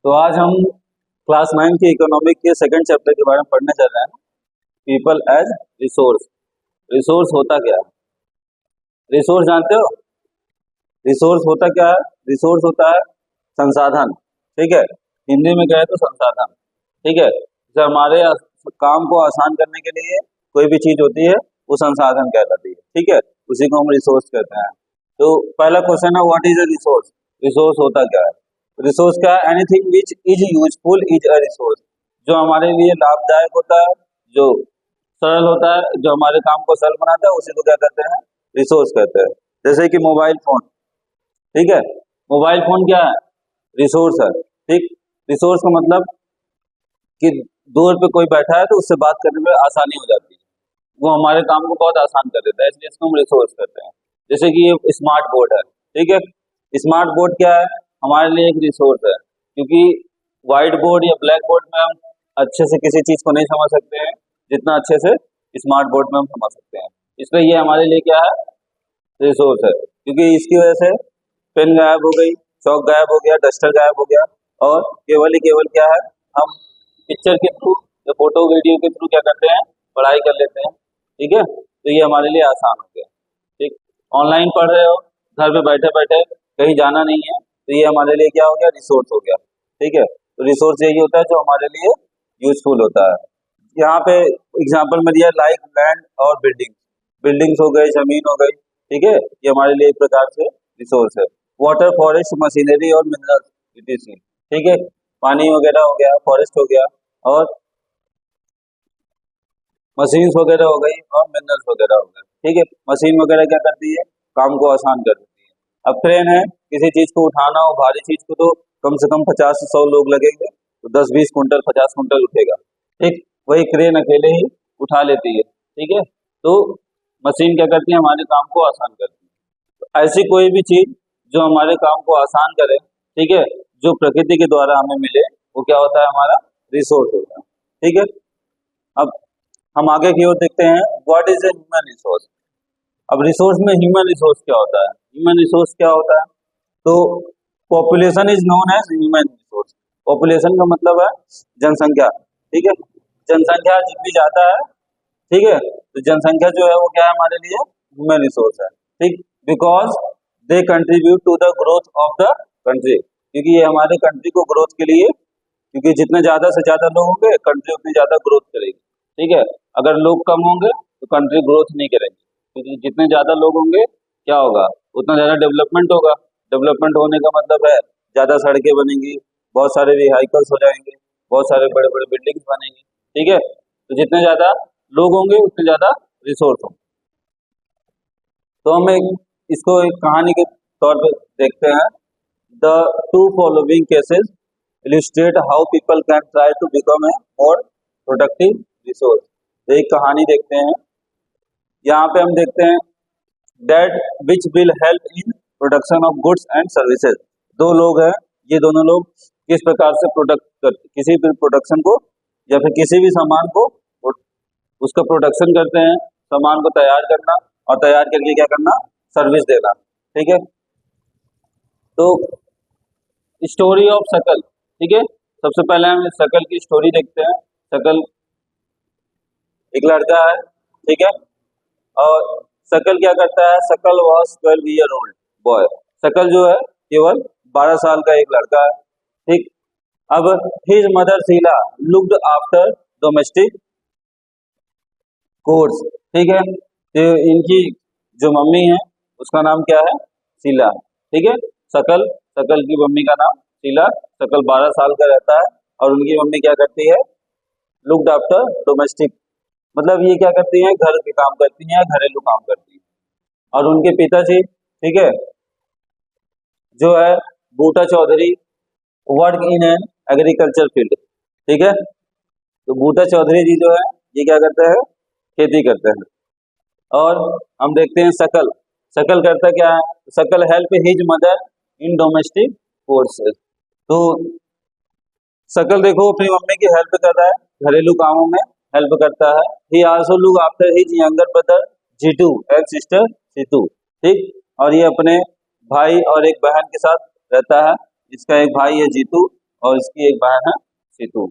तो आज हम क्लास 9 की इकोनॉमिक के सेकंड चैप्टर के बारे में पढ़ने चल रहे हैं। People as resource. रिसोर्स होता क्या है? रिसोर्स जानते हो? रिसोर्स होता क्या है? रिसोर्स होता है संसाधन। ठीक है, हिंदी में कहे तो संसाधन। ठीक है, जैसे हमारे काम को आसान करने के लिए कोई भी चीज होती है वो संसाधन कहलाती है। ठीक है, उसी को हम रिसोर्स कहते हैं। तो पहला क्वेश्चन है, what is a resource? Resource होता क्या है? रिसोर्स क्या है? Anything which is useful is a resource. जो हमारे लिए लाभदायक होता है, जो सरल होता है, जो हमारे काम को सरल बनाता है, उसी को क्या कहते हैं? रिसोर्स कहते हैं। जैसे कि मोबाइल फोन। ठीक है, मोबाइल फोन क्या है? रिसोर्स है। ठीक, रिसोर्स का मतलब कि दूर पे कोई बैठा है तो उससे बात करने में आसानी हो जाती है, वो हमारे काम को बहुत आसान कर देता है, इसलिए इसको हम रिसोर्स कहते हैं। जैसे कि ये स्मार्ट बोर्ड है। ठीक है, स्मार्ट बोर्ड क्या है? हमारे लिए एक रिसोर्स है, क्योंकि व्हाइट बोर्ड या ब्लैक बोर्ड में हम अच्छे से किसी चीज को नहीं समझ सकते हैं जितना अच्छे से स्मार्ट बोर्ड में हम समझ सकते हैं। इसलिए ये हमारे लिए क्या है? रिसोर्स है। क्योंकि इसकी वजह से पेन गायब हो गई, चौक गायब हो गया, डस्टर गायब हो गया, और केवल ही केवल क्या है, हम पिक्चर के थ्रू या फोटो वीडियो के थ्रू क्या करते हैं? पढ़ाई कर लेते हैं। ठीक है, तो ये हमारे लिए आसान हो गया। ठीक, ऑनलाइन पढ़ रहे हो, घर पे बैठे बैठे, कहीं जाना नहीं है, तो ये हमारे लिए क्या हो गया? रिसोर्स हो गया। ठीक है, तो रिसोर्स यही होता है जो हमारे लिए यूजफुल होता है। यहाँ पे एग्जाम्पल में दिया लाइक लैंड और बिल्डिंग। बिल्डिंग्स हो गई, जमीन हो गई। ठीक है, ये हमारे लिए एक प्रकार से रिसोर्स है। वाटर, फॉरेस्ट, मशीनरी और मिनरल्स etc। ठीक है, पानी वगैरह हो गया, फॉरेस्ट हो गया, और मशीन्स वगैरह हो गई, और मिनरल्स वगैरह हो गए। ठीक है, मशीन वगैरह क्या करती है? काम को आसान कर देती है। अब क्रेन है, किसी चीज को उठाना हो, भारी चीज को, तो कम से कम 50 से 100 लोग लगेंगे, तो 10-20 कुंटल 50 कुंटल उठेगा। ठीक, वही क्रेन अकेले ही उठा लेती है। ठीक है, तो मशीन क्या करती है? हमारे काम को आसान करती है। तो ऐसी कोई भी चीज जो हमारे काम को आसान करे, ठीक है, जो प्रकृति के द्वारा हमें मिले, वो क्या होता है? हमारा रिसोर्स होता है। ठीक है, अब हम आगे की ओर देखते हैं, what is a human resource. अब रिसोर्स में ह्यूमन रिसोर्स क्या होता है? ह्यूमन रिसोर्स क्या होता है? तो population is known as human resource. Population का मतलब है जनसंख्या। ठीक है, जनसंख्या जितनी ज्यादा है, ठीक है, तो जनसंख्या जो है वो क्या है हमारे लिए? ह्यूमन रिसोर्स है। ठीक, because they contribute to the growth of the country. क्योंकि ये हमारे कंट्री को ग्रोथ के लिए, क्योंकि जितने ज्यादा से ज्यादा लोग होंगे, कंट्री उतनी ज्यादा ग्रोथ करेगी। ठीक है, अगर लोग कम होंगे तो कंट्री ग्रोथ नहीं करेगी, क्योंकि जितने ज्यादा लोग होंगे क्या होगा? उतना ज्यादा डेवलपमेंट होगा। डेवलपमेंट होने का मतलब है ज्यादा सड़कें बनेंगी, बहुत सारे व्हीकल्स हो जाएंगे, बहुत सारे बड़े बड़े बिल्डिंग्स बनेंगी। ठीक है, तो जितने ज्यादा लोग होंगे उतने ज्यादा रिसोर्स होंगे। तो हम इसको एक कहानी के तौर पे देखते हैं। The two following cases illustrate how people can try to become a more productive resource। तो एक कहानी देखते हैं। यहाँ पे हम देखते हैं that which will help in production of goods and services। दो लोग हैं, ये दोनों लोग किस प्रकार से किसी भी प्रोडक्शन को या फिर किसी भी सामान को उसका प्रोडक्शन करते हैं। सामान को तैयार करना, और तैयार करके क्या करना? सर्विस देना। ठीक है, तो स्टोरी ऑफ शकल। ठीक है, सबसे पहले हम इस शकल की स्टोरी देखते हैं। शकल एक लड़का है, ठीक है, और शकल क्या करता है? शकल वॉज 12 ईयर ओल्ड बॉय। शकल जो है केवल 12 साल का एक लड़का है। ठीक, अब his mother Sheela looked after domestic chores. ठीक है, तो इनकी जो मम्मी है उसका नाम क्या है? शीला। ठीक है, शकल शकल की मम्मी का नाम शीला। शकल 12 साल का रहता है, और उनकी मम्मी क्या करती है? लुक्ड आफ्टर डोमेस्टिक, मतलब ये क्या करती है? घर के काम करती हैं, घरेलू काम करती हैं। और उनके पिताजी, ठीक है, जो है Boota Chaudhary, work in an agriculture field. ठीक है, तो बूटा चौधरी जी जो है ये क्या करते हैं? खेती करते हैं। और हम देखते हैं शकल। शकल करता क्या है? शकल help his mother in domestic courses. तो शकल देखो अपनी मम्मी की हेल्प कर रहा है, घरेलू कामों में हेल्प करता है। He also look after his younger brother Jeetu and sister Seetu. ठीक, और ये अपने भाई और एक बहन के साथ रहता है। इसका एक भाई है जीतू और इसकी एक बहन है सीतू।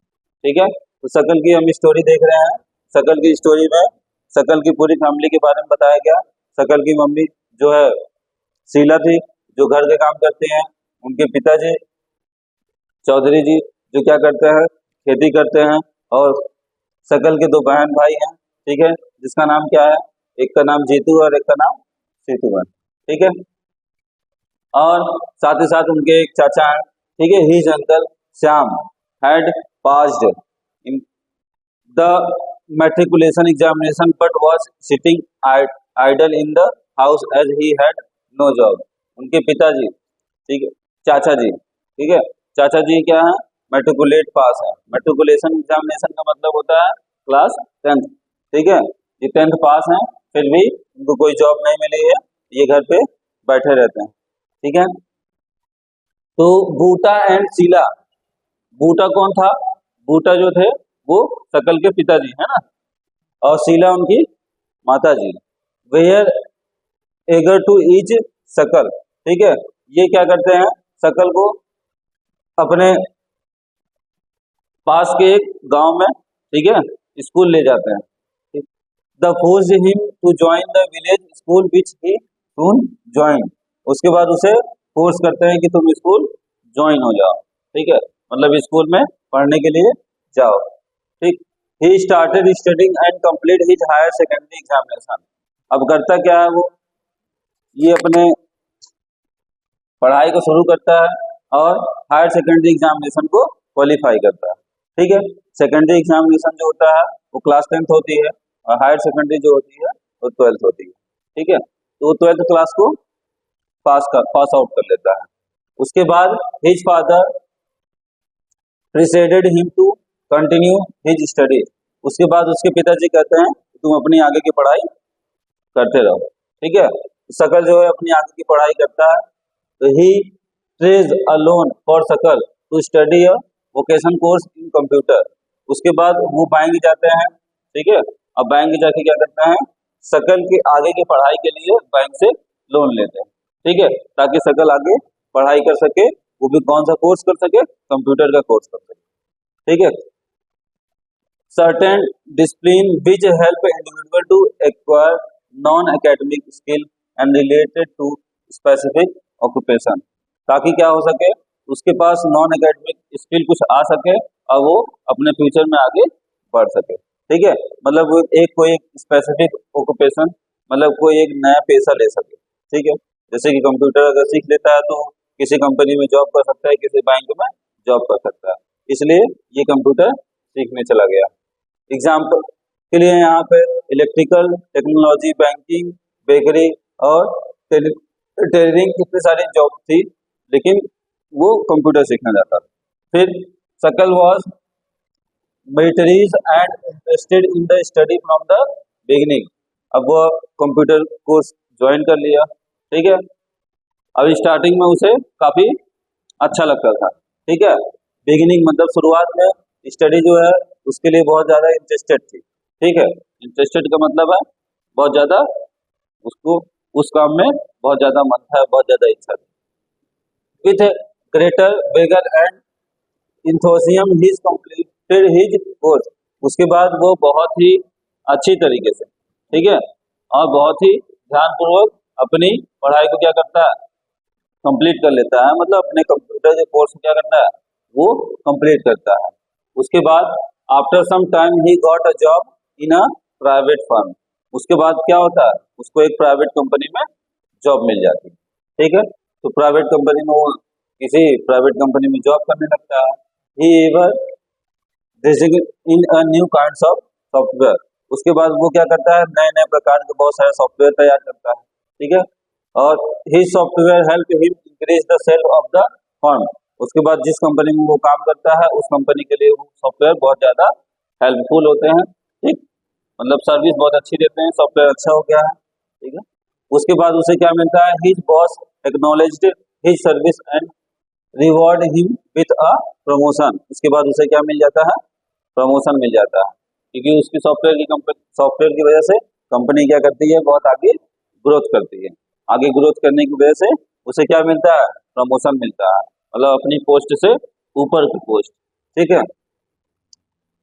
ठीक है, तो शकल की हम स्टोरी देख रहे हैं। शकल की स्टोरी में शकल की पूरी फैमिली के बारे में बताया गया। शकल की मम्मी जो है शीला थी, जो घर के काम करते हैं। उनके पिताजी चौधरी जी जो क्या करते हैं, खेती करते हैं। और शकल के दो बहन भाई हैं, ठीक है, जिसका नाम क्या है, एक का नाम जीतू और एक का नाम सीतू है। ठीक है, और साथ ही साथ उनके एक चाचा हैं। ठीक है, his uncle Shyam had passed in the matriculation examination but was sitting idle in the house as he had no job। उनके पिताजी, ठीक है, चाचा जी, ठीक है, चाचा जी क्या है, मेट्रिकुलेट पास है। मेट्रिकुलेशन एग्जामिनेशन का मतलब होता है क्लास 10th। ठीक है, ये 10th पास है, फिर भी उनको कोई जॉब नहीं मिली है, ये घर पे बैठे रहते हैं। ठीक है, तो बूटा एंड शीला, बूटा कौन था, बूटा जो थे वो शकल के पिताजी है ना, और शीला उनकी माता जी। वेयर एगर टू ईच शकल, ठीक है, ये क्या करते हैं, शकल को अपने पास के एक गांव में, ठीक है, स्कूल ले जाते हैं। The force him to join the village school which he soon join, उसके बाद उसे फोर्स करते हैं कि तुम स्कूल ज्वाइन हो जाओ। ठीक है, मतलब स्कूल में पढ़ने के लिए जाओ। ठीक, he started studying and complete his higher secondary examination. अब करता क्या है वो, ये अपने पढ़ाई को शुरू करता है और हायर सेकेंडरी एग्जामिनेशन को क्वालिफाई करता है। ठीक है, सेकेंडरी एग्जामिनेशन जो होता है वो क्लास 10th होती है और हायर सेकेंडरी जो होती है वो 12th होती है। ठीक है, तो वो 12th क्लास को पास आउट कर लेता है। उसके बाद his father preceded him to continue his study, उसके बाद उसके पिताजी कहते हैं तुम अपनी आगे की पढ़ाई करते रहो। ठीक है, शकल जो है अपनी आगे की पढ़ाई करता है। तो he tries a loan for Sakal to study a vocation course in computer, उसके बाद वो बैंक जाते हैं। ठीक है, अब बैंक जाके क्या करते हैं, शकल की आगे की पढ़ाई के लिए बैंक से लोन लेते हैं। ठीक है, ताकि शकल आगे पढ़ाई कर सके, वो भी कौन सा कोर्स कर सके, कंप्यूटर का कोर्स कर सके। ठीक है, certain discipline which help individual to acquire non-academic skill and related to specific occupation, ताकि क्या हो सके, उसके पास नॉन एकेडमिक स्किल कुछ आ सके और वो अपने फ्यूचर में आगे बढ़ सके। ठीक है, मतलब वो कोई स्पेसिफिक ऑक्यूपेशन, मतलब कोई एक नया पेशा ले सके। ठीक है, जैसे कि कंप्यूटर अगर सीख लेता है तो किसी कंपनी में जॉब कर सकता है, किसी बैंक में जॉब कर सकता है, इसलिए ये कंप्यूटर सीखने चला गया। एग्जाम्पल के लिए यहाँ पे इलेक्ट्रिकल, टेक्नोलॉजी, बैंकिंग, बेकरी और टेलरिंग, इतनी सारी जॉब थी, लेकिन वो कंप्यूटर सीखना चाहता था। फिर Shakal was militaries and interested in the study from the beginning, अब वो कंप्यूटर कोर्स ज्वाइन कर लिया। ठीक है, अब स्टार्टिंग में उसे काफी अच्छा लगता था। ठीक है, बिगिनिंग मतलब शुरुआत में स्टडी जो है उसके लिए बहुत ज्यादा इंटरेस्टेड थी। ठीक है, इंटरेस्टेड का मतलब है बहुत ज्यादा उसको उस काम में बहुत ज्यादा मन था, बहुत ज्यादा इच्छा थी। With greater vigour and enthusiasm his completed his course, उसके बाद वो बहुत ही अच्छी तरीके से, ठीक है, और बहुत ही ध्यानपूर्वक अपनी पढ़ाई को क्या करता है, कंप्लीट कर लेता है। मतलब अपने कंप्यूटर के कोर्स को क्या करता है, वो कंप्लीट करता है। उसके बाद after some time he got a job in a private firm, उसके बाद क्या होता है, उसको एक प्राइवेट कंपनी में जॉब मिल जाती है। ठीक है, तो प्राइवेट कंपनी में वो किसी प्राइवेट कंपनी में जॉब करने लगता है। He ever in a new kinds of software, उसके बाद वो क्या करता है, नए नए प्रकार के बहुत सारे सॉफ्टवेयर तैयार करता है। ठीक है, और he software help him increase the sale of the firm, उसके बाद जिस कंपनी में वो काम करता है उस कंपनी के लिए वो सॉफ्टवेयर बहुत ज्यादा हेल्पफुल होते हैं। ठीक, मतलब सर्विस बहुत अच्छी देते हैं, सॉफ्टवेयर अच्छा हो गया है। ठीक है, उसके बाद उसे क्या मिलता है, his boss acknowledged his service and reward him with a promotion, उसके बाद उसे क्या मिल जाता है, प्रमोशन मिल जाता है, क्योंकि उसकी सॉफ्टवेयर की वजह से कंपनी क्या करती है, बहुत आगे ग्रोथ करती है। आगे ग्रोथ करने की वजह से उसे क्या मिलता है, प्रमोशन मिलता है, मतलब अपनी पोस्ट से ऊपर की पोस्ट, ठीक है।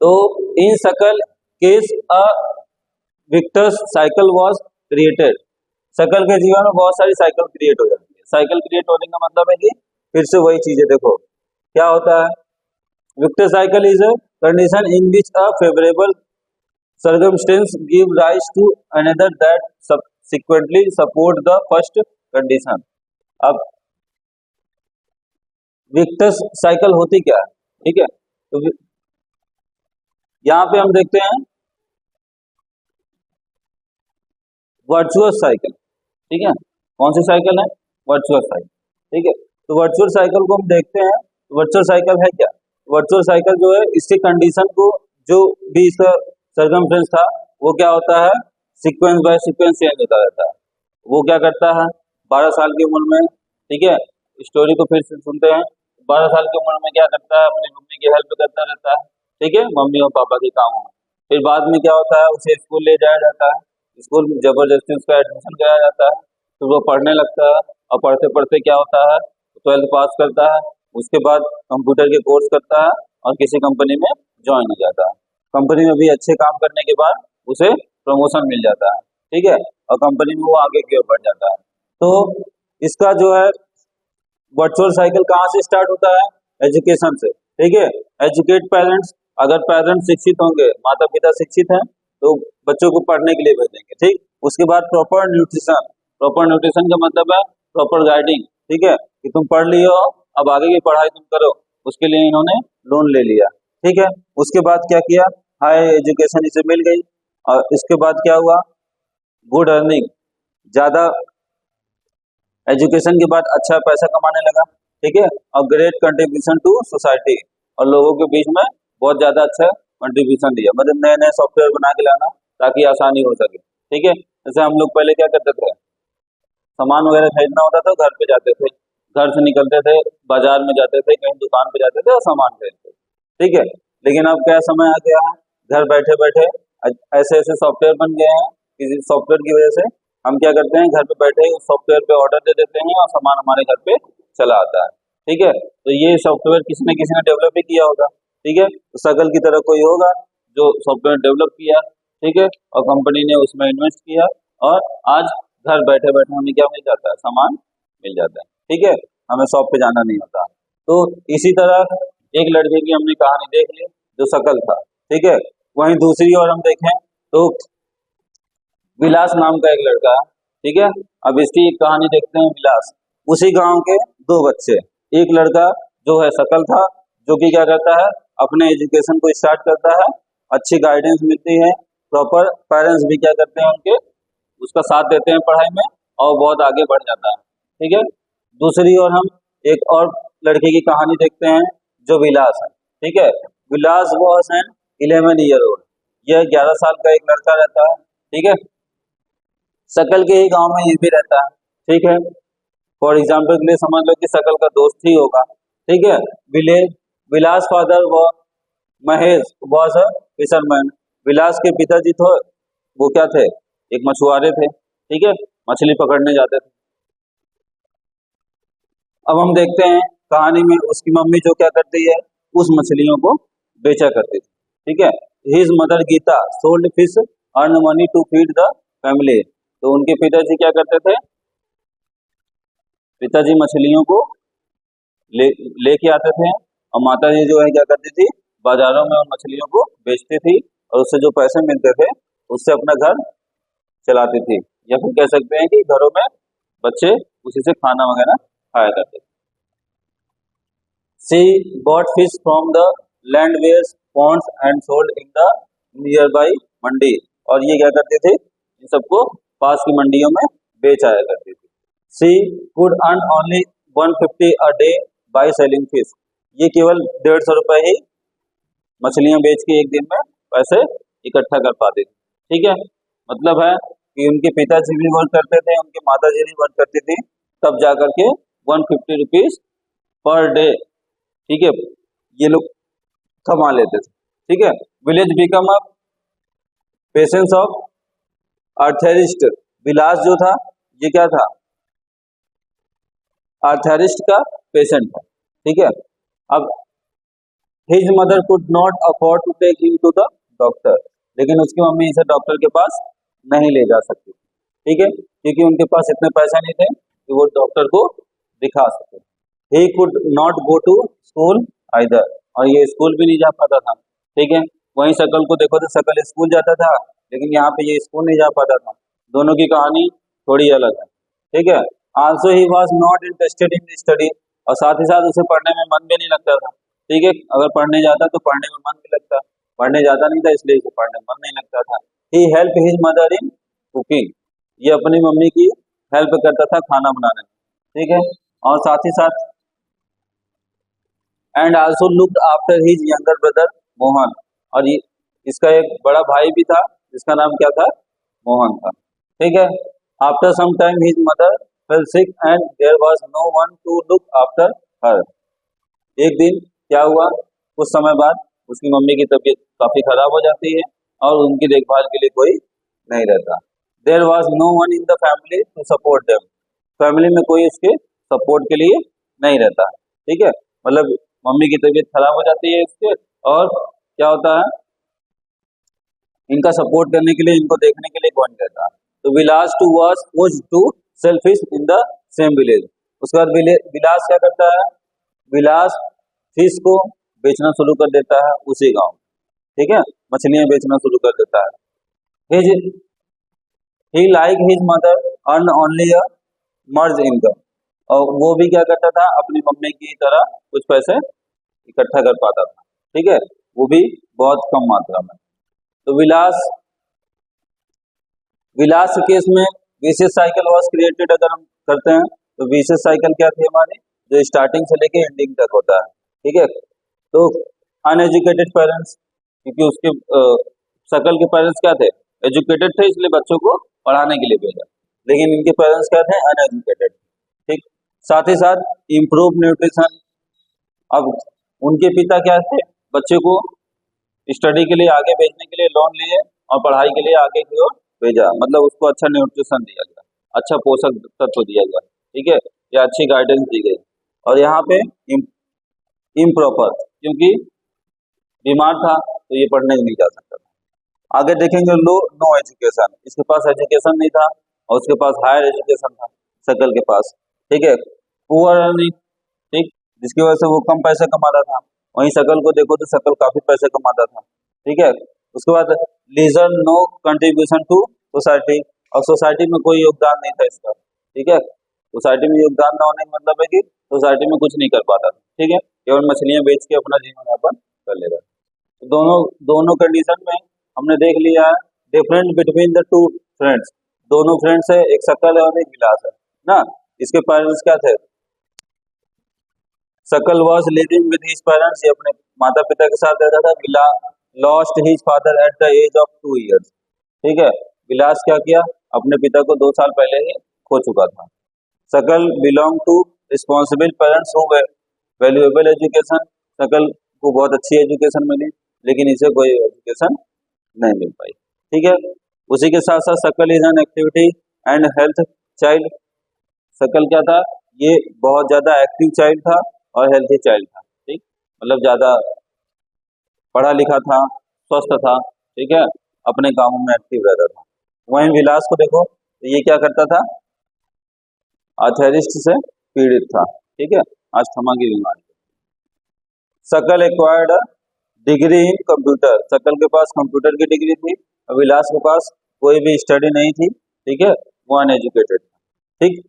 तो इन सकल case a Victus cycle was created, सकल के जीवन में बहुत सारी साइकिल क्रिएट हो जाती है। साइकिल क्रिएट होने का मतलब है कि फिर से वही चीजें, देखो क्या होता है, विक्टर cycle is a condition in which a favourable circumstance give rise to another that subsequently support the first condition। अब विक्टर्स साइकिल होती क्या है, ठीक है। तो यहाँ पे हम देखते हैं वर्चुअस साइकिल, ठीक है। कौन सी साइकिल है, वर्चुअस साइकिल, ठीक है। तो वर्चुअल साइकिल को हम देखते हैं, वर्चुअल साइकिल है क्या, वर्चुअल साइकिल जो है इसके कंडीशन को, जो भी इसका सर्कमस्टेंस था वो क्या होता है, सीक्वेंस बाय सीक्वेंस चेंज होता रहता है। वो क्या करता है, 12 साल की उम्र में, ठीक है, स्टोरी को फिर से सुनते हैं। 12 साल की उम्र में क्या करता है, अपनी मम्मी की हेल्प करता रहता है, ठीक है, मम्मी और पापा के कामों में। फिर बाद में क्या होता है, उसे स्कूल ले जाया जाता है, स्कूल में जबरदस्ती उसका एडमिशन कराया जाता है, फिर वो पढ़ने लगता है, और पढ़ते पढ़ते क्या होता है, 12th पास करता है, उसके बाद कंप्यूटर के कोर्स करता है और किसी कंपनी में ज्वाइन हो जाता है। कंपनी में भी अच्छे काम करने के बाद उसे प्रमोशन मिल जाता है, ठीक है, और कंपनी में वो आगे की ओर बढ़ जाता है। तो इसका जो है वर्चुअल साइकिल कहाँ से स्टार्ट होता है, एजुकेशन से, ठीक है। एजुकेट पेरेंट्स, अगर पेरेंट्स शिक्षित होंगे, माता पिता शिक्षित हैं, तो बच्चों को पढ़ने के लिए भेजेंगे, ठीक। उसके बाद प्रॉपर न्यूट्रिशन, प्रॉपर न्यूट्रिशन का मतलब है प्रॉपर गाइडिंग, ठीक है, कि तुम पढ़ लियो, अब आगे की पढ़ाई तुम करो, उसके लिए इन्होंने लोन ले लिया, ठीक है। उसके बाद क्या किया, हाई एजुकेशन इसे मिल गई, और इसके बाद क्या हुआ, गुड अर्निंग, ज्यादा एजुकेशन के बाद अच्छा पैसा कमाने लगा, ठीक है, और ग्रेट कंट्रीब्यूशन टू सोसाइटी, और लोगों के बीच में बहुत ज्यादा अच्छा कंट्रीब्यूशन दिया, मतलब नए नए सॉफ्टवेयर बना के लाना ताकि आसानी हो सके, ठीक है। जैसे हम लोग पहले क्या करते थे, सामान वगैरह खरीदना होता था, घर पे जाते थे, घर से निकलते थे, बाजार में जाते थे, कहीं दुकान पे जाते थे और सामान खरीदते थे, ठीक है। लेकिन अब क्या समय आ गया है, घर बैठे बैठे ऐसे ऐसे सॉफ्टवेयर बन गए हैं, किसी सॉफ्टवेयर की वजह से हम क्या करते हैं, घर पे बैठे ही उस सॉफ्टवेयर पे ऑर्डर दे देते हैं और सामान हमारे घर पे चला आता है, ठीक है। तो ये सॉफ्टवेयर किसी ने डेवलप ही किया होगा, ठीक है। तो सकल की तरह कोई होगा जो सॉफ्टवेयर डेवलप किया, ठीक है, और कंपनी ने उसमें इन्वेस्ट किया, और आज घर बैठे बैठे हमें क्या मिल जाता है, सामान मिल जाता है, ठीक है, हमें शॉप पे जाना नहीं होता। तो इसी तरह एक लड़के की हमने कहानी देख ली जो सकल था, ठीक है। वहीं दूसरी ओर हम देखें तो विलास नाम का एक लड़का है, ठीक है। अब इसकी एक कहानी देखते हैं, विलास, उसी गांव के दो बच्चे, एक लड़का जो है सकल था, जो कि क्या करता है, अपने एजुकेशन को स्टार्ट करता है, अच्छी गाइडेंस मिलती है, प्रॉपर पेरेंट्स भी क्या करते हैं उनके, उसका साथ देते हैं पढ़ाई में, और बहुत आगे बढ़ जाता है, ठीक है। दूसरी ओर हम एक और लड़के की कहानी देखते हैं जो विलास है, ठीक है। विलास वॉज एन 11 ईयर ओल्ड, यह 11 साल का एक लड़का रहता है, ठीक है। सकल के ही गांव में ये भी रहता है, ठीक है। फॉर एग्जाम्पल के लिए समझ लो कि सकल का दोस्त ही होगा, ठीक है। विलेज, विलास फादर व महेश वॉज अ फिशरमैन, विलास के पिताजी थे, वो क्या थे, एक मछुआरे थे, ठीक है, मछली पकड़ने जाते थे। अब हम देखते हैं कहानी में उसकी मम्मी जो क्या करती है, उस मछलियों को बेचा करती थी, ठीक है। His mother Geeta sold fish earn money to feed the family, तो उनके पिताजी क्या करते थे, पिताजी मछलियों को लेके आते थे, और माता जी जो है क्या करती थी, बाजारों में उन मछलियों को बेचती थी, और उससे जो पैसे मिलते थे उससे अपना घर चलाती थी, या फिर कह सकते हैं कि घरों में बच्चे उसी से खाना वगैरह खाया करते थे। She bought fish from the land-based ponds and sold in the nearby मंडी, और ये क्या करती थी, इन सबको पास की मंडियों में बेच आया करती थी। She could earn only 150 a day by selling fish, ये केवल 150 रुपए ही मछलियां बेच के एक दिन में पैसे इकट्ठा कर पाती थी, ठीक है। मतलब है कि उनके पिताजी भी वर्क करते थे, उनके माता जी भी वर्क करती थी, तब जाकर के 150 रुपीज पर डे, ठीक है, ये लोग कमा लेते थे, ठीक है। Vilas become a patients of arthritis, Vilas जो था ये क्या था, आर्थरिस्ट का पेशेंट था, ठीक है। अब his mother could not afford to take him to the doctor, लेकिन उसकी मम्मी इसे डॉक्टर के पास नहीं ले जा सकती, ठीक है, क्योंकि उनके पास इतने पैसे नहीं थे कि वो डॉक्टर को दिखा सके। He could not go to school either, और ये स्कूल भी नहीं जा पाता था, ठीक है। वहीं शकल को देखो तो शकल स्कूल जाता था, लेकिन यहाँ पे ये स्कूल नहीं जा पाता था। दोनों की कहानी थोड़ी अलग है, ठीक है। Also he was not interested in study, और साथ ही साथ उसे पढ़ने में मन भी नहीं लगता था, ठीक है। अगर पढ़ने जाता तो पढ़ने में मन भी लगता, पढ़ने जाता नहीं था इसलिए इसे पढ़ने में मन नहीं लगता था। He help his mother in cooking, ये अपनी मम्मी की हेल्प करता था खाना बनाने में, ठीक है। और साथ ही साथ and also looked after his younger brother Mohan, और ये इसका एक बड़ा भाई भी था जिसका नाम क्या था, मोहन था, ठीक है। After some time his mother fell sick and there was no one to look after her. एक दिन क्या हुआ, कुछ समय बाद उसकी मम्मी की तबीयत काफी खराब हो जाती है और उनकी देखभाल के लिए कोई नहीं रहता। There was no one in the family to support them, family में कोई उसके सपोर्ट के लिए नहीं रहता, ठीक है। मतलब मम्मी की तबीयत खराब हो जाती है इसके, और क्या होता है, इनका सपोर्ट करने के लिए, इनको देखने के लिए कौन रहता है। तो Vilas too was pushed to sell fish in the same village. उसके बाद विलास क्या करता है, विलास फिश को बेचना शुरू कर देता है उसी गांव, ठीक है, मछलियां बेचना शुरू कर देता है। His he like his mother earn only a merge income, और वो भी क्या करता था, अपनी मम्मी की तरह कुछ पैसे इकट्ठा कर पाता था, ठीक है, वो भी बहुत कम मात्रा में। तो विलास विलास के केस में विशेष साइकिल वॉज क्रिएटेड, अगर हम करते हैं तो विशेष साइकिल क्या थी हमारी, जो स्टार्टिंग से लेके एंडिंग तक होता है, ठीक है। तो अनएजुकेटेड पेरेंट्स, क्योंकि उसके शकल के पेरेंट्स क्या थे, एजुकेटेड थे, इसलिए बच्चों को पढ़ाने के लिए भेजा, लेकिन इनके पेरेंट्स क्या थे, अनएजुकेटेड, ठीक। साथ ही साथ इम्प्रूव न्यूट्रिशन, अब उनके पिता क्या थे, बच्चे को स्टडी के लिए आगे भेजने के लिए लोन लिए और पढ़ाई के लिए आगे की ओर भेजा, मतलब उसको अच्छा न्यूट्रिशन दिया गया, अच्छा पोषक तत्व दिया गया, ठीक है, या अच्छी गाइडेंस दी गई। और यहाँ पे इम्प्रॉपर, क्योंकि बीमार था तो ये पढ़ने नहीं जा सकता था। आगे देखेंगे नो एजुकेशन, इसके पास एजुकेशन नहीं था और उसके पास हायर एजुकेशन था शकल के पास, ठीक है। पुअर अर्निंग, ठीक, जिसकी वजह से वो कम पैसे कमाता था। वहीं शकल को देखो तो शकल काफी पैसे कमाता था, ठीक है। उसके बाद leisure no contribution to society, और सोसाइटी में कोई योगदान नहीं था इसका, ठीक है। सोसाइटी में योगदान न होने का मतलब है कि सोसाइटी में कुछ नहीं कर पाता था, ठीक है, केवल मछलियां बेच के अपना जीवन यापन कर लेगा। तो दोनों दोनों कंडीशन में हमने देख लिया है different between the two friends, दोनों फ्रेंड्स है, एक शकल है और एक विलास है ना। इसके पेरेंट्स क्या थे, Shakal was living with his parents, ये अपने माता पिता के साथ रहता था। Vilas lost his father at the age of 2 years, ठीक है। विलास क्या किया, अपने पिता को 2 साल पहले ही खो चुका था। Sakal belong to responsible parents who valuable education, Sakal को बहुत अच्छी एजुकेशन मिली, लेकिन इसे कोई एजुकेशन नहीं मिल पाई, ठीक है। उसी के साथ साथ शकल is an activity and health child, शकल क्या था, ये बहुत ज्यादा एक्टिव चाइल्ड था और हेल्थी चाइल्ड था, ठीक, मतलब ज्यादा पढ़ा लिखा था, स्वस्थ था, ठीक है, अपने कामों में एक्टिव रहता था। वहीं विलास को देखो तो ये क्या करता था, आर्थराइटिस से पीड़ित था, ठीक है, अस्थमा की बीमारी। शकल एक्वायर्ड डिग्री इन कंप्यूटर, शकल के पास कंप्यूटर की डिग्री थी और विलास के पास कोई भी स्टडी नहीं थी, ठीक है, वो अनएजुकेटेड था, ठीक।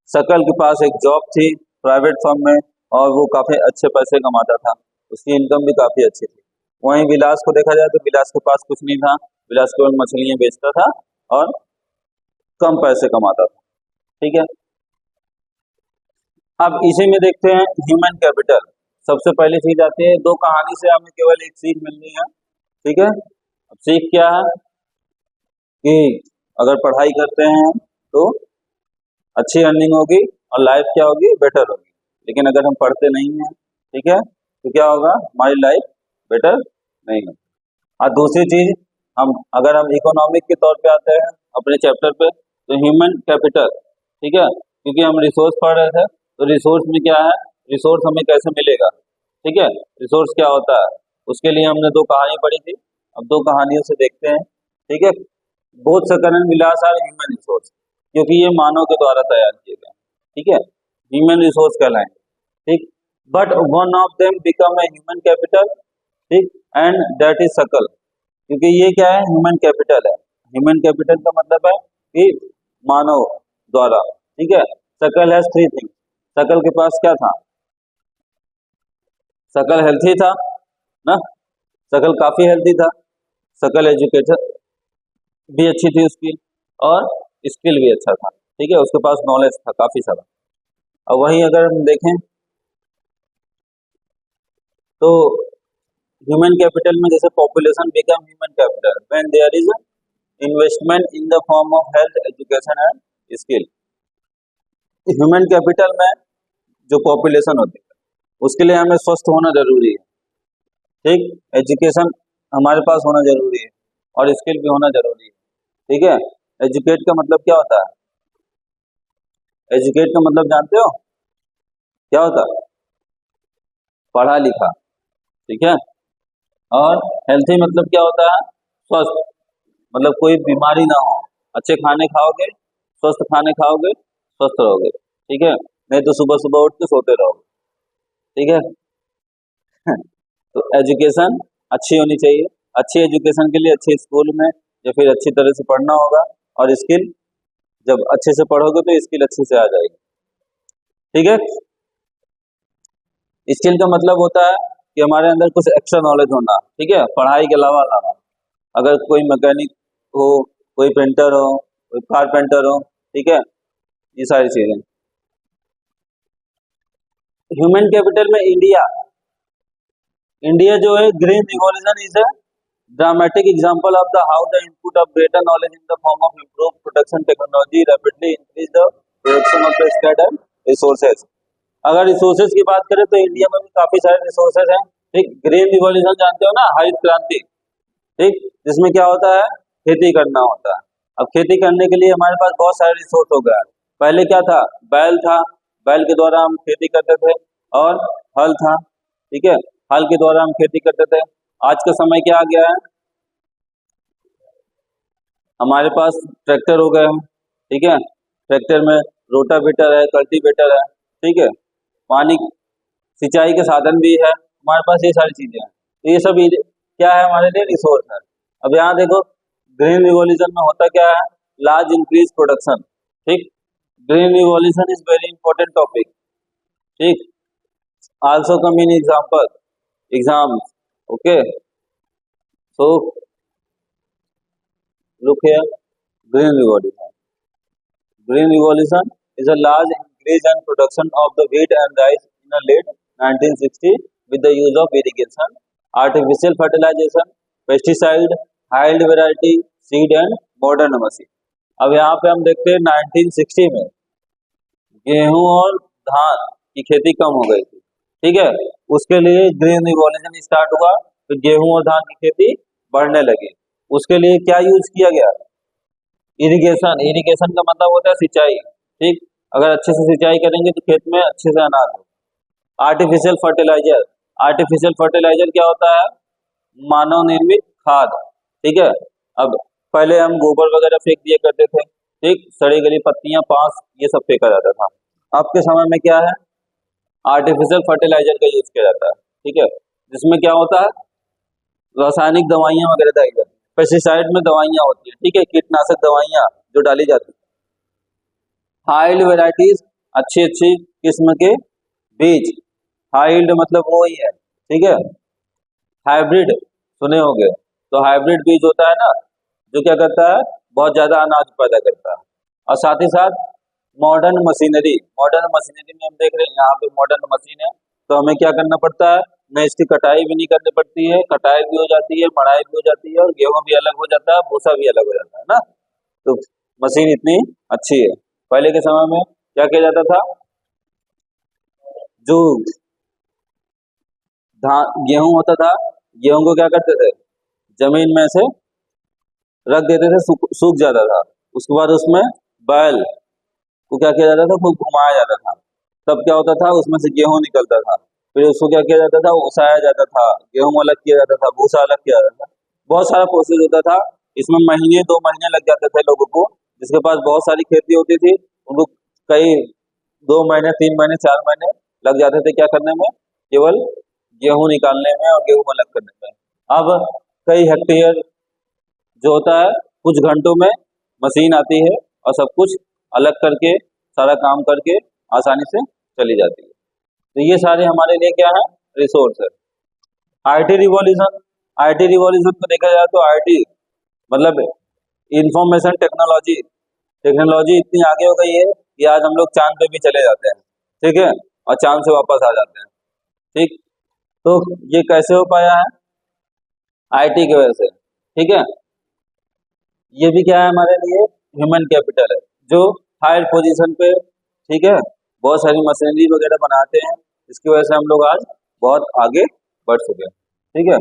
शकल के पास एक जॉब थी प्राइवेट फर्म में और वो काफी अच्छे पैसे कमाता था, उसकी इनकम भी काफी अच्छी थी। वहीं विलास को देखा जाए तो विलास के पास कुछ नहीं था, विलास केवल मछलियां बेचता था और कम पैसे कमाता था, ठीक है। अब इसी में देखते हैं ह्यूमन कैपिटल। सबसे पहली चीज आती है, दो कहानी से हमें केवल एक सीख मिलनी है, ठीक है। अब सीख क्या है कि अगर पढ़ाई करते हैं तो अच्छी अर्निंग होगी और लाइफ क्या होगी, बेटर होगी। लेकिन अगर हम पढ़ते नहीं हैं, ठीक है, तो क्या होगा, हमारी लाइफ बेटर नहीं होगी। और दूसरी चीज, अगर हम इकोनॉमिक के तौर पे आते हैं अपने चैप्टर पे, तो ह्यूमन कैपिटल, ठीक है, क्योंकि हम रिसोर्स पढ़ रहे थे, तो रिसोर्स में क्या है, रिसोर्स हमें कैसे मिलेगा, ठीक है, रिसोर्स क्या होता है, उसके लिए हमने 2 कहानी पढ़ी थी। अब 2 कहानियों से देखते हैं। ठीक है, both Sakal and Vilas are human resource, क्योंकि ये मानव के द्वारा तैयार किए गए। ठीक है, ह्यूमन रिसोर्स कहलाएंगे। ठीक, but one of them become a human capital. ठीक, एंड दैट इज सकल, क्योंकि ये क्या है, ह्यूमन कैपिटल है। ह्यूमन कैपिटल का मतलब है कि मानव द्वारा। ठीक है, सकल हैज 3 थिंग्स। सकल के पास क्या था, सकल हेल्थी था ना, सकल काफी हेल्थी था, सकल एजुकेशन भी अच्छी थी उसकी, और स्किल भी अच्छा था। ठीक है, उसके पास नॉलेज था काफी सारा। अब वहीं अगर हम देखें तो ह्यूमन कैपिटल में जैसे population become human capital when there is investment in the form of health, education and skill. Human capital में जो पॉपुलेशन होती है उसके लिए हमें स्वस्थ होना जरूरी है। ठीक, एजुकेशन हमारे पास होना जरूरी है और स्किल भी होना जरूरी है। ठीक है, एजुकेट का मतलब क्या होता है, एजुकेट का मतलब जानते हो क्या होता है, पढ़ा लिखा। ठीक है, और हेल्थी मतलब क्या होता है, स्वस्थ, मतलब कोई बीमारी ना हो। अच्छे खाने खाओगे, स्वस्थ खाने खाओगे, स्वस्थ रहोगे। ठीक है, नहीं तो सुबह सुबह उठ के सोते रहोगे। ठीक है तो एजुकेशन अच्छी होनी चाहिए। अच्छी एजुकेशन के लिए अच्छे स्कूल में या फिर अच्छी तरह से पढ़ना होगा, और स्किल जब अच्छे से पढ़ोगे तो स्किल अच्छे से आ जाएगी। ठीक है, स्किल का मतलब होता है कि हमारे अंदर कुछ एक्स्ट्रा नॉलेज होना। ठीक है, पढ़ाई के अलावा अलावा अगर कोई मैकेनिक हो, कोई पेंटर हो, कोई कारपेंटर हो। ठीक है, ये सारी चीजें। ह्यूमन कैपिटल में इंडिया, इंडिया जो है green revolution is a dramatic example of the how the input of greater knowledge in the form of improved production technology rapidly increase the production of the scattered resources। अगर resources की बात करें तो India में भी काफी सारे resources हैं। ठीक, ग्रीन रिवॉल्यूशन जानते हो ना, हरित क्रांति। ठीक, जिसमें क्या होता है, खेती करना होता है। अब खेती करने के लिए हमारे पास बहुत सारे रिसोर्स हो गए। पहले क्या था, बैल था, बैल के द्वारा हम खेती करते थे, और हल था। ठीक है, हल के द्वारा हम खेती करते थे। आज का समय क्या आ गया है, हमारे पास ट्रैक्टर हो गए हैं। ठीक है, ट्रैक्टर में रोटावेटर है, कल्टीवेटर है। ठीक है, पानी सिंचाई के साधन भी है हमारे पास, ये सारी चीजें हैं। तो ये सब क्या है, हमारे लिए रिसोर्स है। अब यहाँ देखो, ग्रीन रिवॉल्यूशन में होता क्या है, लार्ज इंक्रीज प्रोडक्शन। ठीक, green revolution is very important topic. ठीक, also come in example exams. Okay, so look here, green revolution. Green revolution is a large increase in production of the wheat and rice in the late 1960 with the use of irrigation, artificial fertilization, pesticide, high variety seed and modern machine। अब यहाँ पे हम देखते हैं 1960 में गेहूं और धान की खेती कम हो गई थी। ठीक है, उसके लिए ग्रीन रिवॉल्यूशन स्टार्ट हुआ, तो गेहूं और धान की खेती बढ़ने लगी। उसके लिए क्या यूज किया गया, इरिगेशन। इरिगेशन का मतलब होता है सिंचाई। ठीक, अगर अच्छे से सिंचाई करेंगे तो खेत में अच्छे से अनाज हो। आर्टिफिशियल फर्टिलाइजर, आर्टिफिशियल फर्टिलाइजर क्या होता है, मानव निर्मित खाद। ठीक है, अब पहले हम गोबर वगैरह फेंक दिया करते थे। ठीक, सड़ी गली पत्तियां, पास, ये सब फेंका जाता था। अब के समय में क्या है, आर्टिफिशियल फर्टिलाइजर का यूज किया जाता है। ठीक है, जिसमें क्या होता है, रासायनिक दवाइयां वगैरह डाली जाती है। पेस्टिसाइड में दवाइयां होती है। ठीक है, कीटनाशक दवाइयां जो डाली जाती है। हाइल्ड वेराइटीज, अच्छी अच्छी किस्म के बीज। हाइल्ड मतलब वो ही है। ठीक है, हाइब्रिड सुने होंगे, तो हाइब्रिड बीज होता है ना, जो क्या करता है, बहुत ज्यादा अनाज पैदा करता है। और साथ ही साथ मॉडर्न मशीनरी, मॉडर्न मशीनरी में हम देख रहे हैं यहाँ पे मॉडर्न मशीन है, तो हमें क्या करना पड़ता है, न इसकी कटाई भी नहीं करनी पड़ती है, कटाई भी हो जाती है, मड़ाई भी हो जाती है, और गेहूं भी अलग हो जाता है, भूसा भी अलग हो जाता है ना। तो मशीन इतनी अच्छी है। पहले के समय में क्या किया जाता था, जो धान गेहूं होता था, गेहूं को क्या करते थे, जमीन में से रख देते थे, सूख जाता था। उसके बाद उसमें बैल को क्या किया जाता था, खूब घुमाया जाता था, तब क्या होता था, उसमें से गेहूं निकलता था। फिर उसको क्या किया जाता था, ओसाया जाता था, गेहूं अलग किया जाता था, भूसा अलग किया जाता था, बहुत सारा प्रोसेस होता था। इसमें महीने 2 महीने लग जाते थे लोगों को, जिसके पास बहुत सारी खेती होती थी उनको कई 2 महीने 3 महीने 4 महीने लग जाते थे क्या करने में, केवल गेहूं निकालने में और गेहूं अलग करने में। अब कई हेक्टेयर जो होता है, कुछ घंटों में मशीन आती है और सब कुछ अलग करके सारा काम करके आसानी से चली जाती है। तो ये सारे हमारे लिए क्या है, रिसोर्स है। आईटी रिवॉल्यूशन, आईटी रिवॉल्यूशन को देखा जाए तो आईटी मतलब इंफॉर्मेशन टेक्नोलॉजी, टेक्नोलॉजी इतनी आगे हो गई है कि आज हम लोग चांद पे भी चले जाते हैं, ठीक है, और चांद से वापस आ जाते हैं, ठीक। तो ये कैसे हो पाया है, आईटी की वजह से, ठीक है। ये भी क्या है हमारे लिए, ह्यूमन कैपिटल है, जो हायर पोजीशन पे, ठीक है, बहुत सारी मशीनरी वगैरह बनाते हैं, इसकी वजह से हम लोग आज बहुत आगे बढ़ चुके हैं, ठीक है।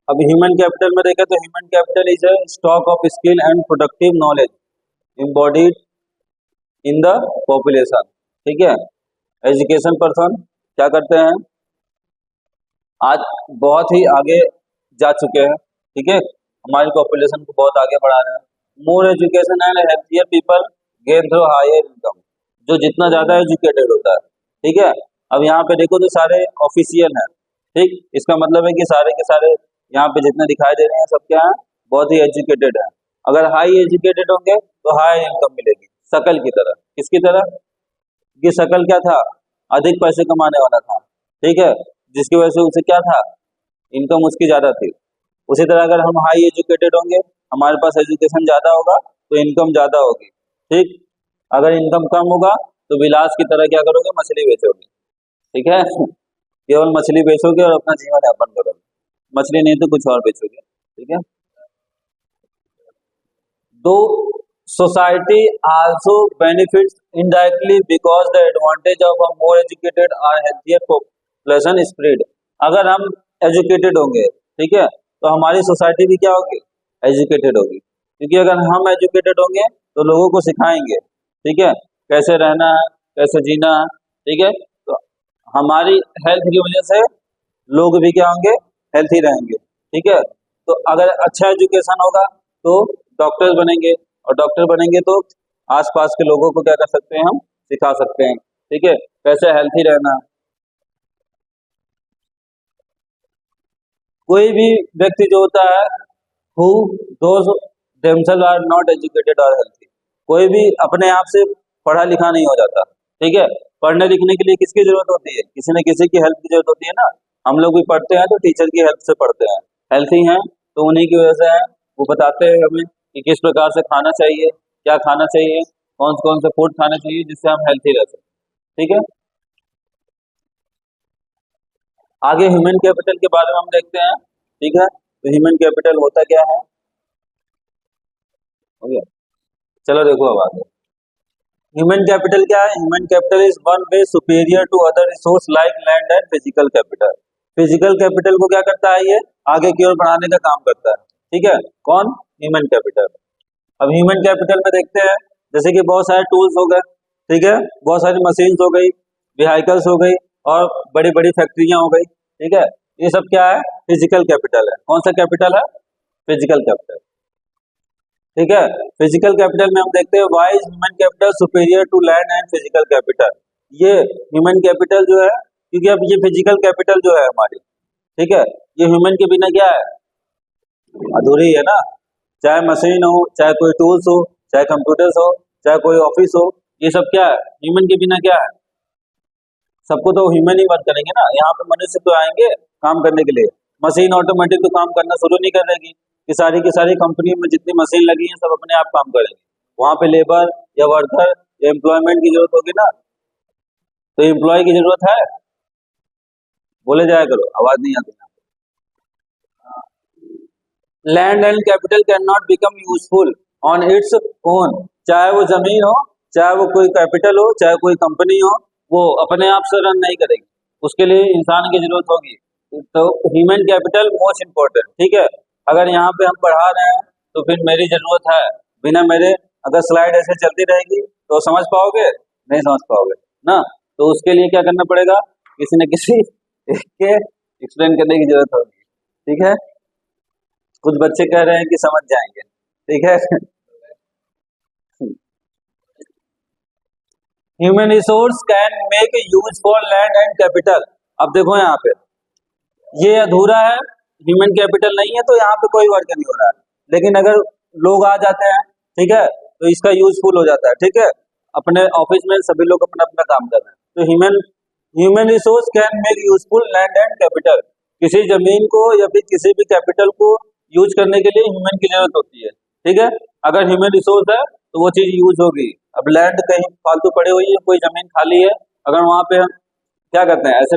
अब ह्यूमन कैपिटल में देखें तो human capital is a stock of skill and productive knowledge embodied in the population, ठीक है। एजुकेशन पर्सन क्या करते हैं, आज बहुत ही आगे जा चुके हैं, ठीक है, हमारी पॉपुलेशन को बहुत आगे बढ़ा रहे हैं। More education and healthier people gain through higher income, जो जितना ज्यादा एजुकेटेड होता है, ठीक है। अब यहाँ पे देखो तो सारे ऑफिशियल हैं, ठीक, इसका मतलब है कि सारे के सारे यहाँ पे जितने दिखाई दे रहे हैं सब क्या है, बहुत ही एजुकेटेड है। अगर हाई एजुकेटेड होंगे तो हाई इनकम मिलेगी, शकल की तरह, किसकी तरह, ये शकल क्या था, अधिक पैसे कमाने वाला था, ठीक है, जिसकी वजह से उसे क्या था, इनकम उसकी ज्यादा थी। उसी तरह अगर हम हाई एजुकेटेड होंगे, हमारे पास एजुकेशन ज्यादा होगा तो इनकम ज्यादा होगी, ठीक। अगर इनकम कम होगा तो विलास की तरह क्या करोगे, मछली बेचोगे, ठीक है केवल मछली बेचोगे और अपना जीवन यापन करोगे, मछली नहीं तो कुछ और बेचोगे, ठीक है। दो society also benefits indirectly because the advantage of a more educated or healthier population is spread। अगर हम एजुकेटेड होंगे, ठीक है, तो हमारी सोसाइटी भी क्या होगी, एजुकेटेड होगी, क्योंकि अगर हम एजुकेटेड होंगे तो लोगों को सिखाएंगे, ठीक है, कैसे रहना है, कैसे जीना है, ठीक है। तो हमारी हेल्थ की वजह से लोग भी क्या होंगे, हेल्थी रहेंगे, ठीक है। तो अगर अच्छा एजुकेशन होगा तो डॉक्टर बनेंगे, और डॉक्टर बनेंगे तो आसपास के लोगों को क्या कर सकते हैं, हम सिखा सकते हैं, ठीक है, कैसे हेल्थी रहना। कोई भी व्यक्ति जो होता है, who those themselves are not educated or healthy, कोई भी अपने आप से पढ़ा लिखा नहीं हो जाता, ठीक है। पढ़ने लिखने के लिए किसकी जरूरत होती है, किसी न किसी की हेल्प की जरूरत होती है ना। हम लोग भी पढ़ते हैं तो टीचर की हेल्प से पढ़ते हैं, हेल्थी हैं तो उन्हीं की वजह से है, वो बताते हैं हमें कि किस प्रकार से खाना चाहिए, क्या खाना चाहिए, कौन से फूड खाने चाहिए जिससे हम हेल्थी रह सकें, ठीक है। आगे ह्यूमन कैपिटल के बारे में हम देखते हैं, ठीक है। तो ह्यूमन कैपिटल होता क्या है, हो गया, चलो देखो अब आगे ह्यूमन कैपिटल क्या है। Human capital is one way superior to other resource like land and physical capital. Physical capital को क्या करता है, ये आगे की ओर बढ़ाने का काम करता है, ठीक है, कौन, ह्यूमन कैपिटल। अब ह्यूमन कैपिटल में देखते हैं, जैसे कि बहुत सारे टूल्स हो गए, ठीक है, बहुत सारी मशीन्स हो गई, व्हीकल्स हो गई, और बड़ी बड़ी फैक्ट्रियां हो गई, ठीक है, ये सब क्या है, फिजिकल कैपिटल है। कौन सा कैपिटल है, फिजिकल कैपिटल, ठीक है। फिजिकल कैपिटल में हम देखते हैं why is human capital superior to land and physical capital. ये ह्यूमन कैपिटल जो है, क्योंकि अब ये फिजिकल कैपिटल जो है हमारी, ठीक है, ये ह्यूमन के बिना क्या है, अधूरी है ना। चाहे मशीन हो, चाहे कोई टूल्स हो, चाहे कंप्यूटर्स हो, चाहे कोई ऑफिस हो, ये सब क्या है, ह्यूमन के बिना क्या है, सबको तो ह्यूमन ही वर्क करेंगे ना। यहाँ पे मनुष्य तो आएंगे काम करने के लिए, मशीन ऑटोमेटिक तो काम करना शुरू नहीं कर देगी, कि सारी की सारी कंपनी में जितनी मशीन लगी है सब अपने आप काम करेंगे, वहां पे लेबर या वर्कर या एम्प्लॉयमेंट की जरूरत होगी ना। तो एम्प्लॉय की जरूरत है, बोले जाया करो, आवाज नहीं आती। Land and capital can not become useful on its own, चाहे वो जमीन हो, चाहे वो कोई कैपिटल हो, चाहे कोई कंपनी हो, वो अपने आप से रन नहीं करेगी, उसके लिए इंसान की जरूरत होगी। तो ह्यूमन कैपिटल मोस्ट इम्पोर्टेंट, ठीक है। अगर यहाँ पे हम पढ़ा रहे हैं तो फिर मेरी जरूरत है, बिना मेरे अगर स्लाइड ऐसे चलती रहेगी तो समझ पाओगे, नहीं समझ पाओगे ना। तो उसके लिए क्या करना पड़ेगा, किसी न किसी एक के एक्सप्लेन करने की जरूरत होगी, ठीक है। कुछ बच्चे कह रहे हैं कि समझ जाएंगे, ठीक है। Human resource can make use for land and capital. अब देखो यहाँ पे ये अधूरा है, ह्यूमन कैपिटल नहीं है, तो यहाँ पे कोई वर्क नहीं हो रहा है। लेकिन अगर लोग आ जाते हैं, ठीक है, तो इसका यूजफुल हो जाता है, ठीक है। अपने ऑफिस में सभी लोग अपना अपना काम कर रहे हैं, तो human resource can make useful land and capital. किसी जमीन को या फिर किसी भी कैपिटल को यूज करने के लिए ह्यूमन की जरूरत होती है, ठीक है। अगर ह्यूमन रिसोर्स है तो वो चीज यूज होगी। अब लैंड कहीं फालतू पड़ी हुई है, कोई जमीन खाली है, अगर वहां पे हम क्या करते हैं, ऐसे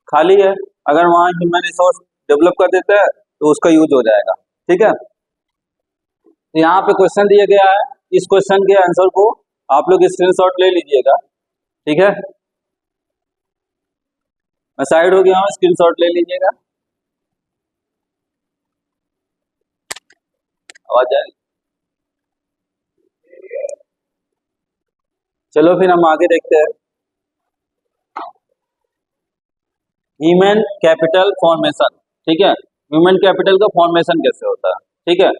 खाली है, अगर वहां ह्यूमन रिसोर्स डेवलप कर देते हैं तो उसका यूज हो जाएगा, ठीक है। तो यहाँ पे क्वेश्चन दिया गया है, इस क्वेश्चन के आंसर को आप लोग स्क्रीनशॉट ले लीजिएगा, ठीक है। मैं साइड हो गया हूँ, स्क्रीनशॉट ले लीजिएगा। आवाज आ रही? चलो फिर हम आगे देखते हैं। ह्यूमन कैपिटल फॉर्मेशन, ठीक है। ह्यूमन कैपिटल का फॉर्मेशन कैसे होता है, ठीक है।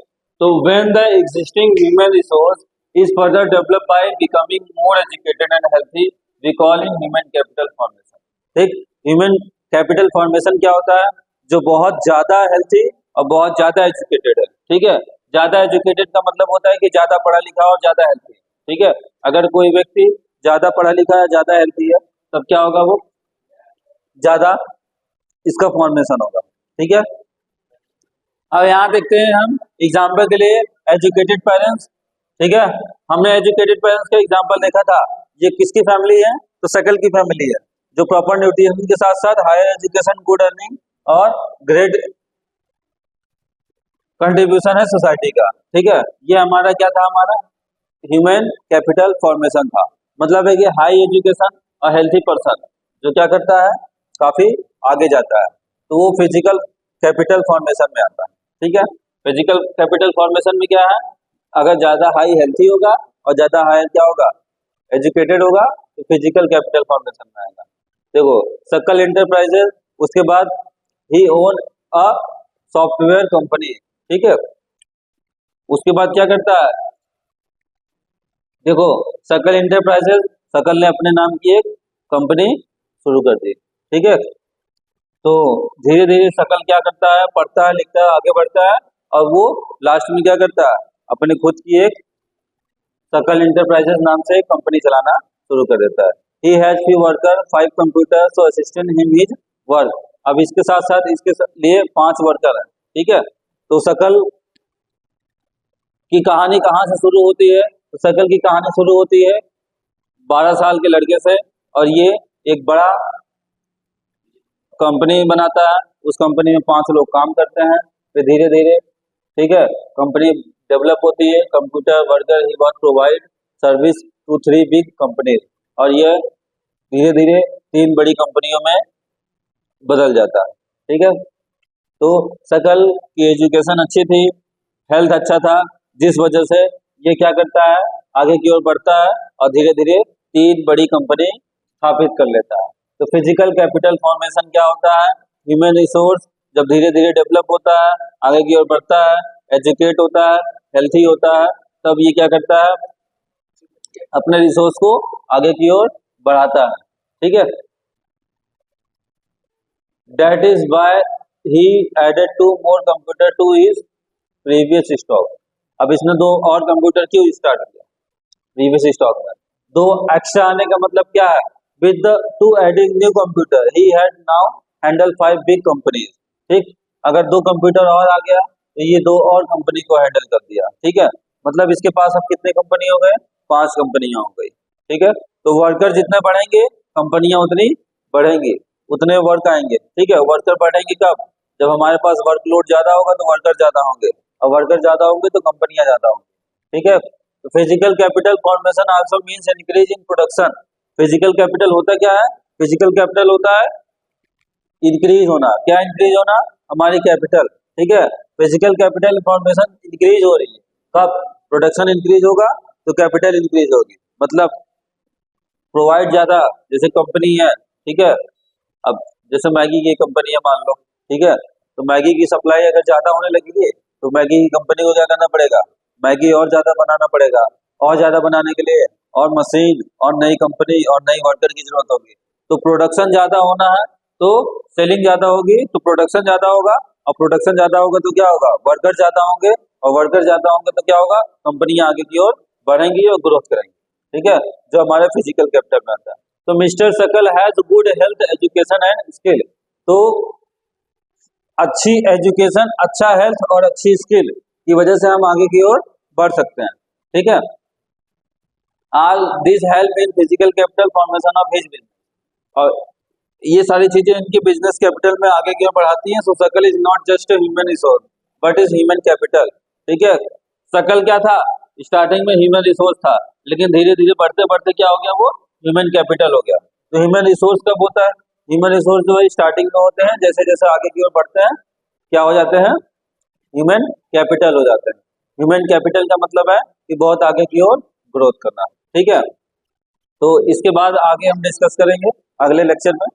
तो when the existing human resource is further developed by becoming more educated and healthy, we call in human capital formation, ठीक। ह्यूमन कैपिटल फॉर्मेशन क्या होता है, जो बहुत ज्यादा हेल्थी और बहुत ज्यादा एजुकेटेड है, ठीक है। ज्यादा एजुकेटेड का मतलब होता है कि ज्यादा पढ़ा लिखा और ज्यादा हेल्थी, ठीक है। अगर कोई व्यक्ति ज्यादा पढ़ा लिखा है, ज्यादा हेल्थी है, तब क्या होगा, वो ज्यादा इसका फॉर्मेशन होगा, ठीक है। अब यहाँ देखते हैं हम एग्जाम्पल के लिए एजुकेटेड पेरेंट्स, ठीक है। हमने एजुकेटेड पेरेंट्स का एग्जाम्पल देखा था, ये किसकी फैमिली है, तो शकल की फैमिली है, जो प्रॉपर न्यूट्रिशन के साथ साथ हायर एजुकेशन, गुड अर्निंग और ग्रेट कंट्रीब्यूशन है सोसाइटी का, ठीक है। ये हमारा क्या था, हमारा ह्यूमन कैपिटल फॉर्मेशन था। मतलब है कि हाई एजुकेशन और हेल्थी पर्सन जो क्या करता है, काफी आगे जाता है, तो वो फिजिकल कैपिटल फॉर्मेशन में आता है, ठीक है। फिजिकल कैपिटल फॉर्मेशन में क्या है, अगर ज्यादा हाई हेल्थी होगा और ज्यादा हाई क्या होगा, एजुकेटेड होगा, तो फिजिकल कैपिटल फॉर्मेशन में आएगा। देखो सक्कल इंटरप्राइजेस, उसके बाद ही ओन अ सॉफ्टवेयर कंपनी, ठीक है। उसके बाद क्या करता है, देखो सकल इंटरप्राइजेस, सकल ने अपने नाम की एक कंपनी शुरू कर दी, ठीक है। तो धीरे धीरे सकल क्या करता है, पढ़ता है, लिखता है, आगे बढ़ता है, और वो लास्ट में क्या करता है, अपने खुद की एक सकल इंटरप्राइजेस नाम से एक कंपनी चलाना शुरू कर देता है। He has few worker, 5 computers तो असिस्टेंट हिम हिज वर्क। अब इसके साथ साथ इसके लिए 5 वर्कर है, ठीक है। तो सकल की कहानी कहाँ से शुरू होती है, तो सकल की कहानी शुरू होती है 12 साल के लड़के से, और ये एक बड़ा कंपनी बनाता है, उस कंपनी में 5 लोग काम करते हैं, फिर धीरे धीरे, ठीक है, कंपनी डेवलप होती है। Computer worker he work provide service to 3 big company, और ये धीरे धीरे 3 बड़ी कंपनियों में बदल जाता है, ठीक है। तो सकल की एजुकेशन अच्छी थी, हेल्थ अच्छा था, जिस वजह से ये क्या करता है, आगे की ओर बढ़ता है और धीरे धीरे 3 बड़ी कंपनी स्थापित कर लेता है। तो फिजिकल कैपिटल फॉर्मेशन क्या होता है, ह्यूमन रिसोर्स जब धीरे धीरे डेवलप होता है, आगे की ओर बढ़ता है, एजुकेट होता है, हेल्थी होता है, तब ये क्या करता है, अपने रिसोर्स को आगे की ओर बढ़ाता है, ठीक है। That is by he added to more computer to his previous stock. अब इसने 2 और कंप्यूटर क्यों स्टार्ट किया प्रीवियस स्टॉक में, 2 एक्स्ट्रा आने का मतलब क्या है, with the two adding new computer he had now handle 5 big companies, ठीक। अगर 2 कंप्यूटर और आ गया तो ये 2 और कंपनी को हैंडल कर दिया, ठीक है। मतलब इसके पास अब कितने कंपनी हो गए, 5 कंपनियां हो गई, ठीक है। तो वर्कर जितने बढ़ेंगे कंपनियां उतनी बढ़ेंगी, उतने वर्क आएंगे, ठीक है। वर्कर बढ़ेंगे कब, जब हमारे पास वर्कलोड ज्यादा होगा तो वर्कर ज्यादा होंगे, और वर्कर ज्यादा होंगे तो कंपनियां ज्यादा होंगी, ठीक है। तो physical capital formation also means increase in production. Physical capital होता क्या है, फिजिकल कैपिटल होता है इंक्रीज होना, क्या इंक्रीज होना, हमारी कैपिटल, ठीक है। फिजिकल कैपिटल फॉर्मेशन इंक्रीज हो रही है, कब प्रोडक्शन इंक्रीज होगा तो कैपिटल इंक्रीज होगी, मतलब प्रोवाइड ज्यादा, जैसे कंपनी है, ठीक है, अब जैसे मैगी की कंपनी है मान लो, ठीक है, तो मैगी की सप्लाई अगर ज्यादा होने लगेगी तो मैगी की कंपनी को क्या करना पड़ेगा, मैगी और ज्यादा बनाना पड़ेगा, और ज्यादा बनाने के लिए और मशीन और नई कंपनी और नई वर्कर की जरूरत होगी। तो प्रोडक्शन ज्यादा होना है तो सेलिंग ज्यादा होगी, तो प्रोडक्शन ज्यादा होगा, और प्रोडक्शन ज्यादा होगा तो क्या होगा, वर्कर ज्यादा होंगे, और वर्कर ज्यादा होंगे तो क्या होगा, कंपनियां आगे की ओर बढ़ेंगी और ग्रोथ करेंगी। ठीक है, जो हमारे फिजिकल कैपिटल में आता है। तो मिस्टर सकल has good health education and skill. तो अच्छी एजुकेशन, अच्छा हेल्थ और अच्छी स्किल की वजह से हम आगे की ओर बढ़ सकते हैं। ठीक है, all this help in physical capital formation of his business. और ये सारी चीजें इनके बिजनेस कैपिटल में आगे की ओर बढ़ाती हैं। सो सकल is not just a human resource but is human capital. ठीक है, सकल क्या था, स्टार्टिंग में ह्यूमन रिसोर्स था, लेकिन धीरे धीरे बढ़ते बढ़ते क्या हो गया, वो ह्यूमन कैपिटल हो गया। तो ह्यूमन रिसोर्स कब होता है, ह्यूमन रिसोर्स जो है स्टार्टिंग में होते हैं, जैसे जैसे आगे की ओर बढ़ते हैं क्या हो जाते हैं, ह्यूमन कैपिटल हो जाते हैं। ह्यूमन कैपिटल का मतलब है कि बहुत आगे की ओर ग्रोथ करना। ठीक है, तो इसके बाद आगे हम डिस्कस करेंगे अगले लेक्चर में।